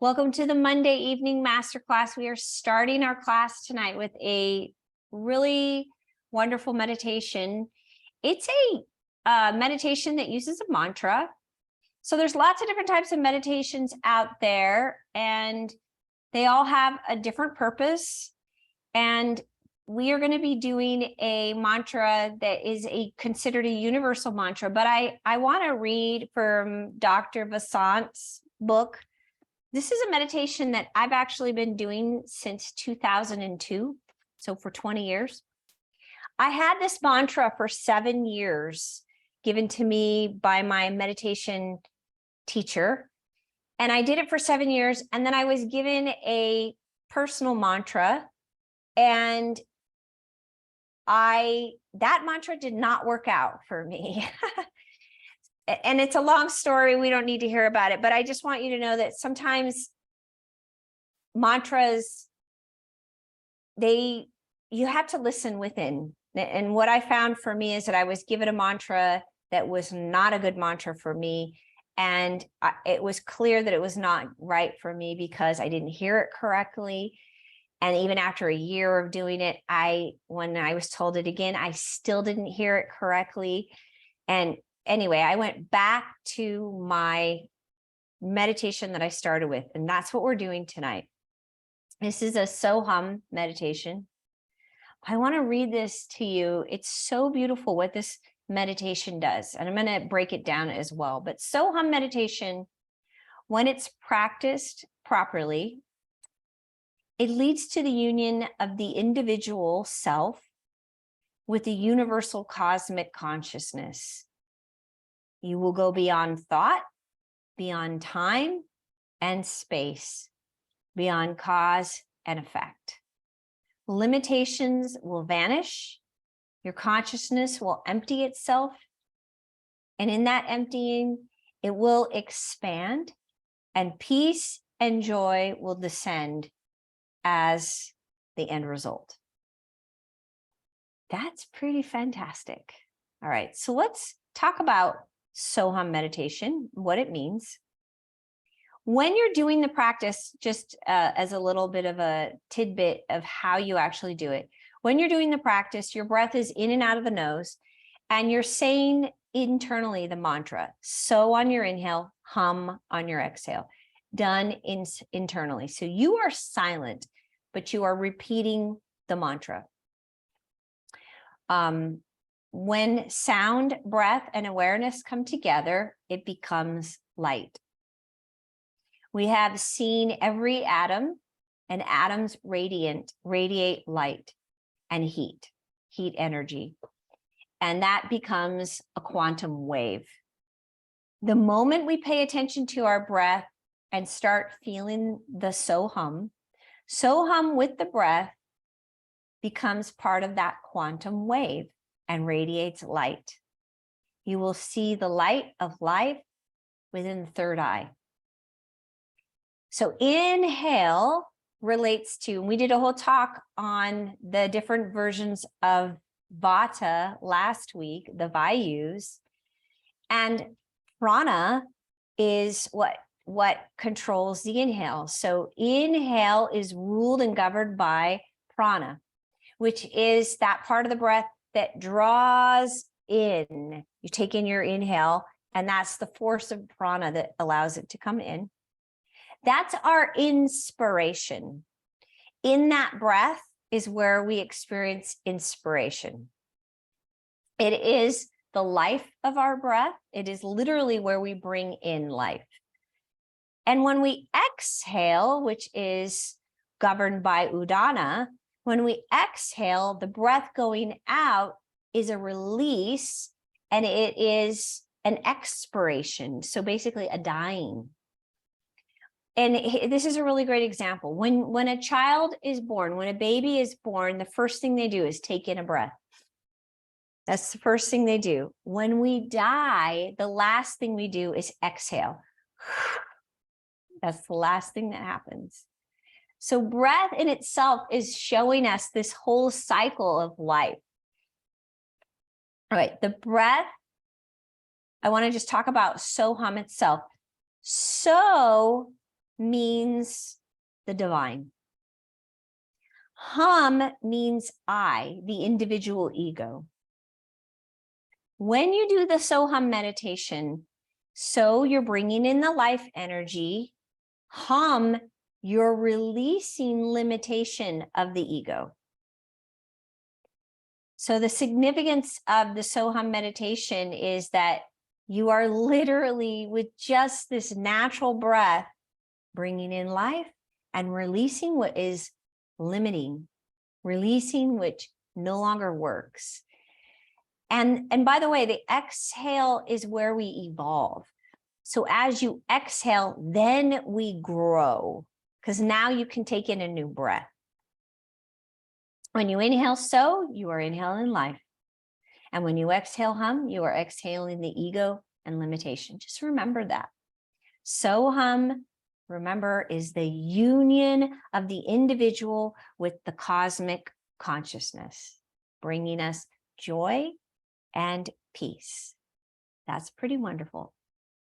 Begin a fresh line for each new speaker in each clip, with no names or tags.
Welcome to the Monday evening masterclass. We are starting our class tonight with a really wonderful meditation. It's a meditation that uses a mantra. So there's lots of different types of meditations out there, and they all have a different purpose. And we are going to be doing a mantra that is considered a universal mantra, but I want to read from Dr. Vasant's book. This is a meditation that I've actually been doing since 2002, so for 20 years. I had this mantra for 7 years given to me by my meditation teacher, and I did it for 7 years, and then I was given a personal mantra, and that mantra did not work out for me. And it's a long story. We don't need to hear about it, but I just want you to know that sometimes mantras, you have to listen within. And what I found for me is that I was given a mantra that was not a good mantra for me. And it was clear that it was not right for me because I didn't hear it correctly. And even after a year of doing it, when I was told it again, I still didn't hear it correctly. And anyway, I went back to my meditation that I started with, and that's what we're doing tonight. This is a Soham meditation. I want to read this to you. It's so beautiful what this meditation does, and I'm going to break it down as well. But Soham meditation, when it's practiced properly, it leads to the union of the individual self with the universal cosmic consciousness. You will go beyond thought, beyond time and space, beyond cause and effect. Limitations will vanish. Your consciousness will empty itself. And in that emptying, it will expand, and peace and joy will descend as the end result. That's pretty fantastic. All right, so let's talk about Soham meditation, what it means. When you're doing the practice, just as a little bit of a tidbit of how you actually do it, when you're doing the practice, your breath is in and out of the nose, and you're saying internally the mantra. So on your inhale, hum on your exhale, done internally. So you are silent, but you are repeating the mantra. When sound, breath, and awareness come together, it becomes light. We have seen every atom, and atoms radiate light and heat energy, and that becomes a quantum wave. The moment we pay attention to our breath and start feeling the Soham with the breath becomes part of that quantum wave and radiates light. You will see the light of life within the third eye. So inhale relates to, and we did a whole talk on the different versions of Vata last week, the Vayus, and prana is what controls the inhale. So inhale is ruled and governed by prana, which is that part of the breath that draws in. You take in your inhale, and that's the force of prana that allows it to come in. That's our inspiration. In that breath is where we experience inspiration. It is the life of our breath. It is literally where we bring in life. And when we exhale, which is governed by Udana, when we exhale, the breath going out is a release, and it is an expiration. So basically a dying. And this is a really great example. When a child is born, when a baby is born, the first thing they do is take in a breath. That's the first thing they do. When we die, the last thing we do is exhale. That's the last thing that happens. So breath in itself is showing us this whole cycle of life. All right, the breath, I want to just talk about Soham itself. So means the divine. Hum means I, the individual ego. When you do the Soham meditation, so you're bringing in the life energy. Hum, you're releasing limitation of the ego. So the significance of the Soham meditation is that you are literally, with just this natural breath, bringing in life and releasing what is limiting, releasing which no longer works. And by the way, the exhale is where we evolve. So as you exhale, then we grow, because now you can take in a new breath. When you inhale so, you are inhaling life. And when you exhale hum, you are exhaling the ego and limitation. Just remember that. So hum, remember, is the union of the individual with the cosmic consciousness, bringing us joy and peace. That's pretty wonderful.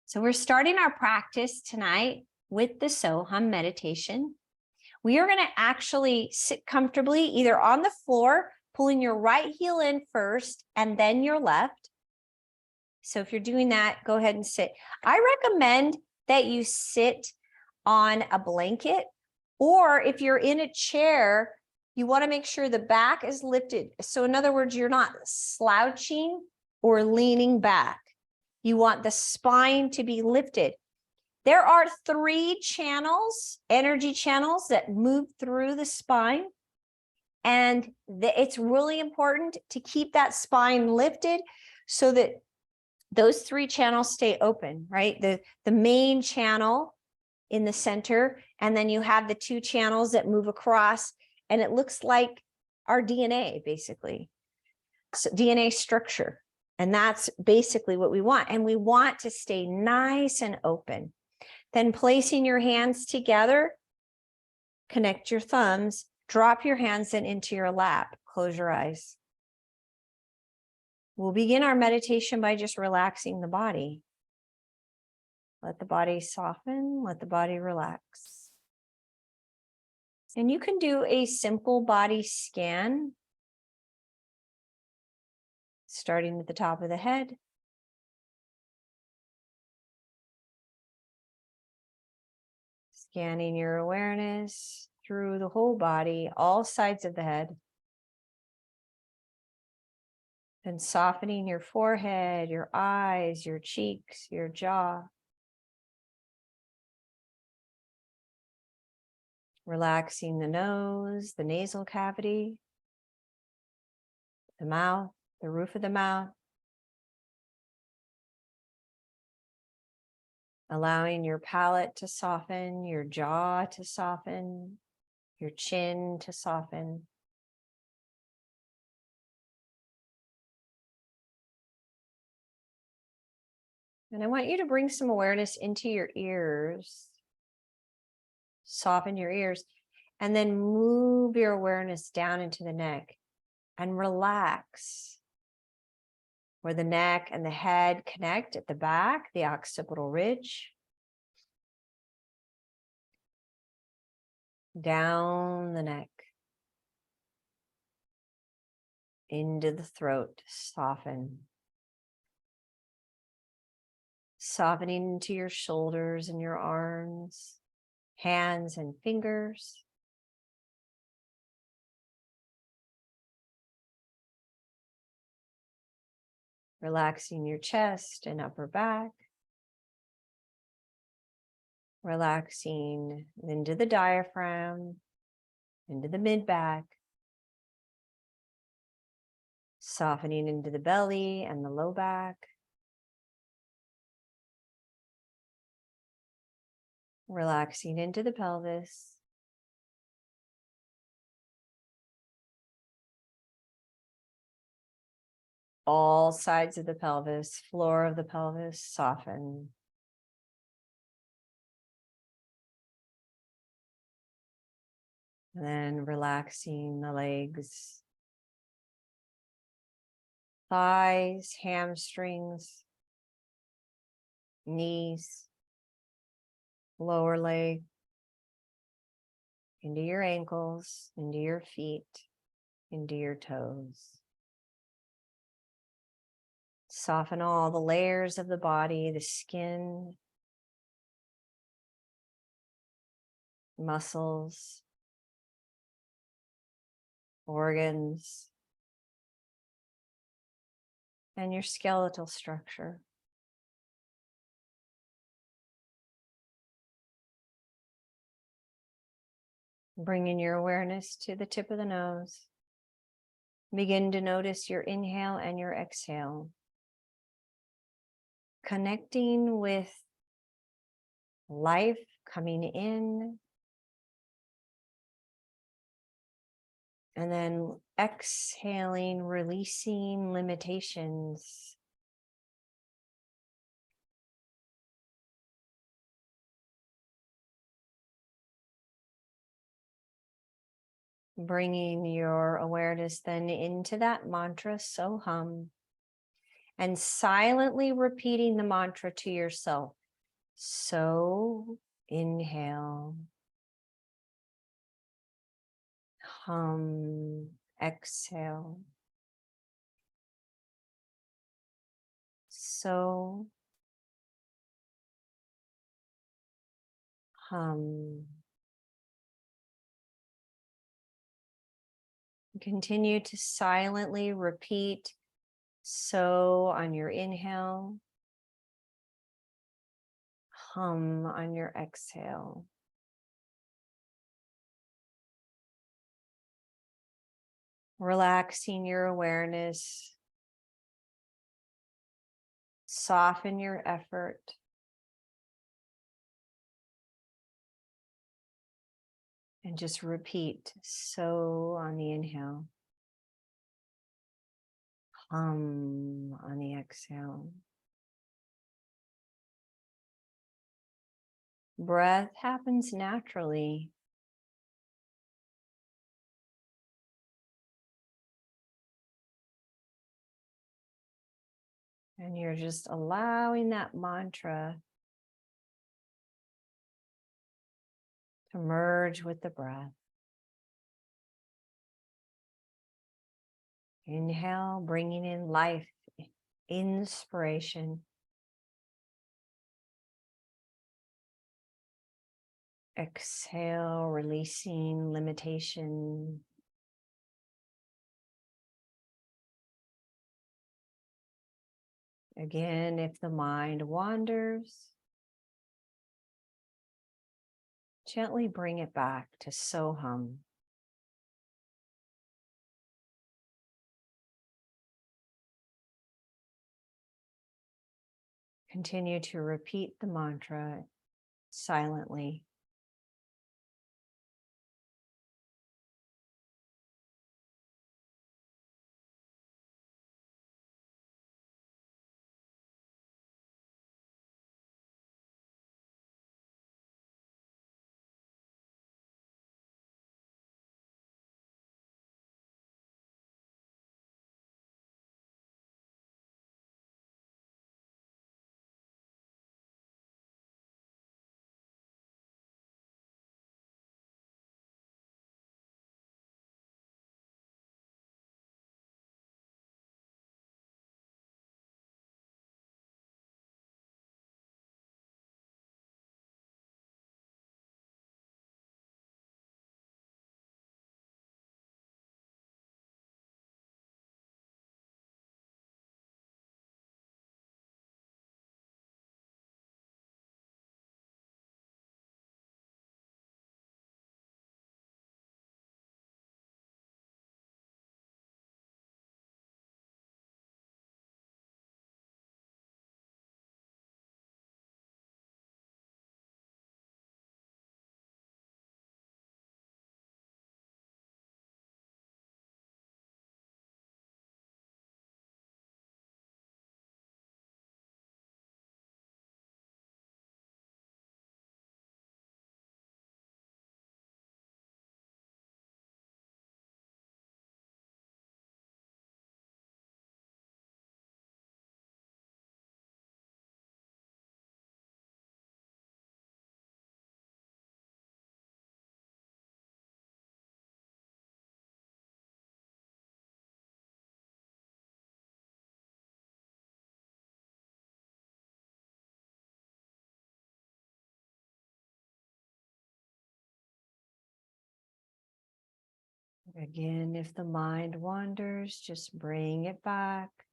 So we're starting our practice tonight with the Soham meditation. We are going to actually sit comfortably either on the floor, pulling your right heel in first and then your left. So if you're doing that, go ahead and sit. I recommend that you sit on a blanket, or if you're in a chair, you want to make sure the back is lifted. So in other words, you're not slouching or leaning back. You want the spine to be lifted. There are 3 channels, energy channels, that move through the spine. And it's really important to keep that spine lifted so that those 3 channels stay open, right? The main channel in the center, and then you have the 2 channels that move across, and it looks like our DNA, basically. So DNA structure. And that's basically what we want. And we want to stay nice and open. Then placing your hands together, connect your thumbs, drop your hands then into your lap, close your eyes. We'll begin our meditation by just relaxing the body. Let the body soften, let the body relax. And you can do a simple body scan, starting at the top of the head. Scanning your awareness through the whole body, all sides of the head. And softening your forehead, your eyes, your cheeks, your jaw. Relaxing the nose, the nasal cavity, the mouth, the roof of the mouth. Allowing your palate to soften, your jaw to soften, your chin to soften. And I want you to bring some awareness into your ears. Soften your ears, and then move your awareness down into the neck and relax where the neck and the head connect at the back, the occipital ridge. Down the neck, into the throat, soften. Softening into your shoulders and your arms, hands and fingers. Relaxing your chest and upper back. Relaxing into the diaphragm, into the mid-back. Softening into the belly and the low back. Relaxing into the pelvis. All sides of the pelvis, floor of the pelvis, soften. And then relaxing the legs, thighs, hamstrings, knees, lower leg, into your ankles, into your feet, into your toes. Soften all the layers of the body, the skin, muscles, organs, and your skeletal structure. Bringing your awareness to the tip of the nose. Begin to notice your inhale and your exhale. Connecting with life coming in. And then exhaling, releasing limitations. Bringing your awareness then into that mantra, so hum, and silently repeating the mantra to yourself. So inhale, hum, exhale. So hum. Continue to silently repeat so on your inhale, hum on your exhale. Relaxing your awareness, soften your effort. And just repeat so on the inhale, hum on the exhale. Breath happens naturally. And you're just allowing that mantra to merge with the breath. Inhale, bringing in life, inspiration. Exhale, releasing limitation. Again, if the mind wanders, gently bring it back to so hum. Continue to repeat the mantra silently. Again, if the mind wanders, just bring it back.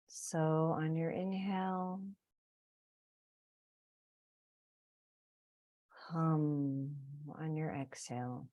So on your inhale, hum on your exhale.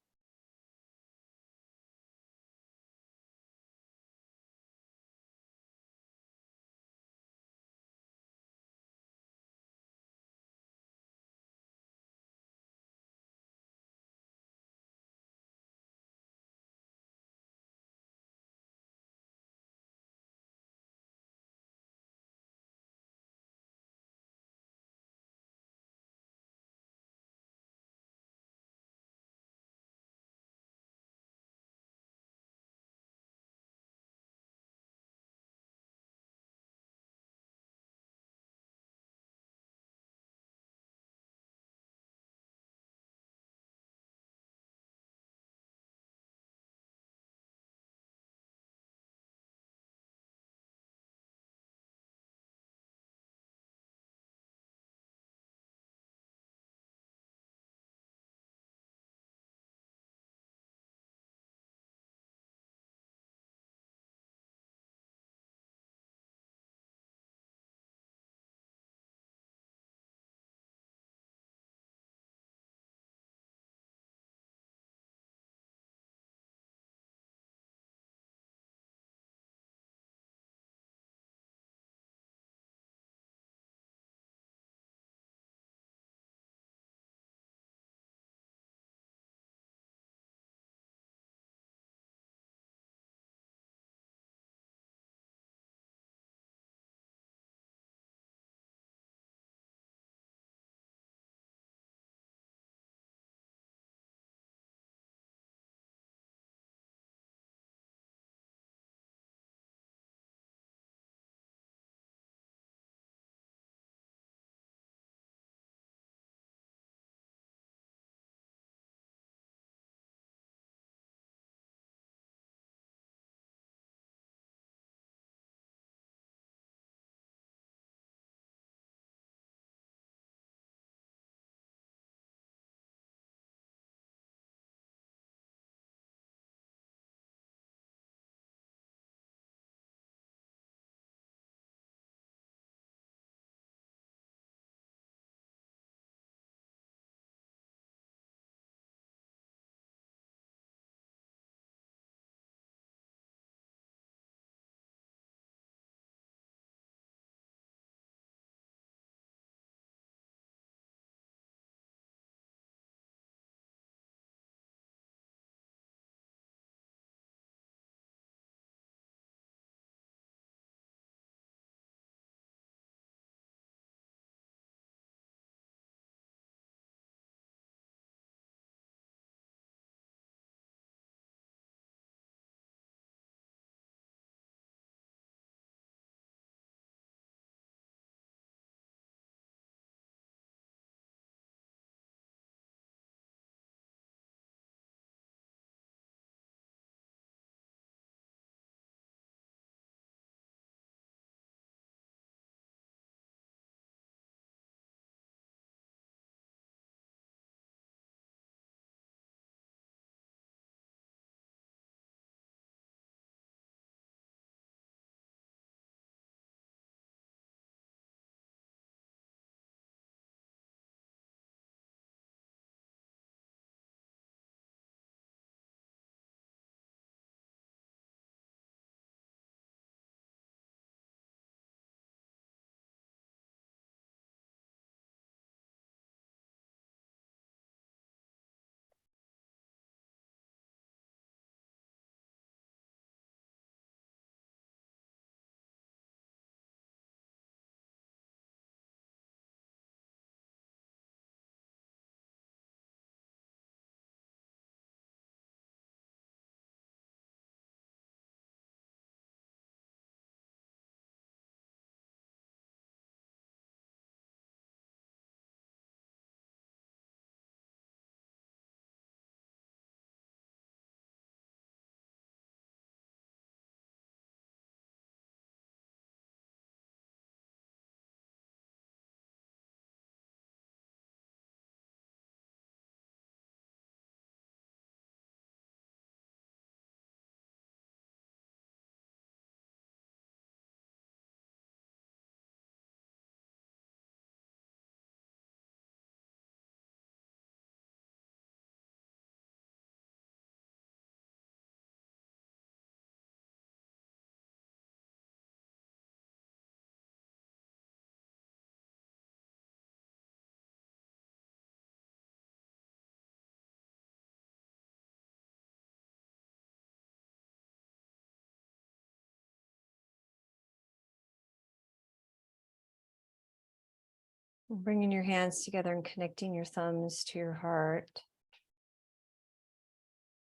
Bringing your hands together and connecting your thumbs to your heart.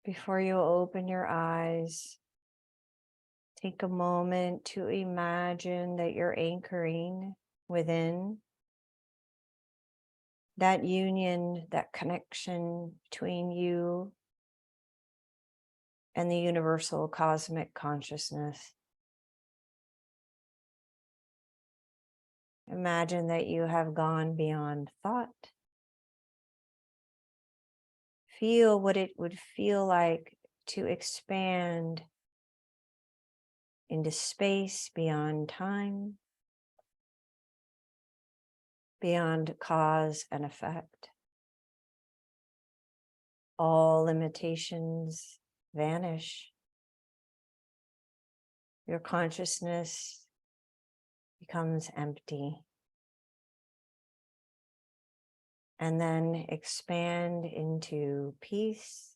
Before you open your eyes, take a moment to imagine that you're anchoring within that union, that connection between you and the universal cosmic consciousness. Imagine that you have gone beyond thought. Feel what it would feel like to expand into space beyond time, beyond cause and effect. All limitations vanish. Your consciousness becomes empty. And then expand into peace,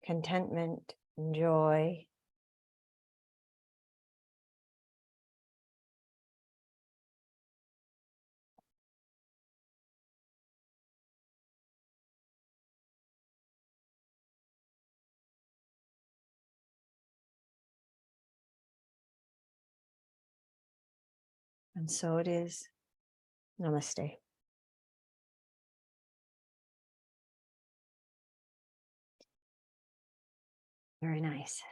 contentment, and joy. And so it is. Namaste. Very nice.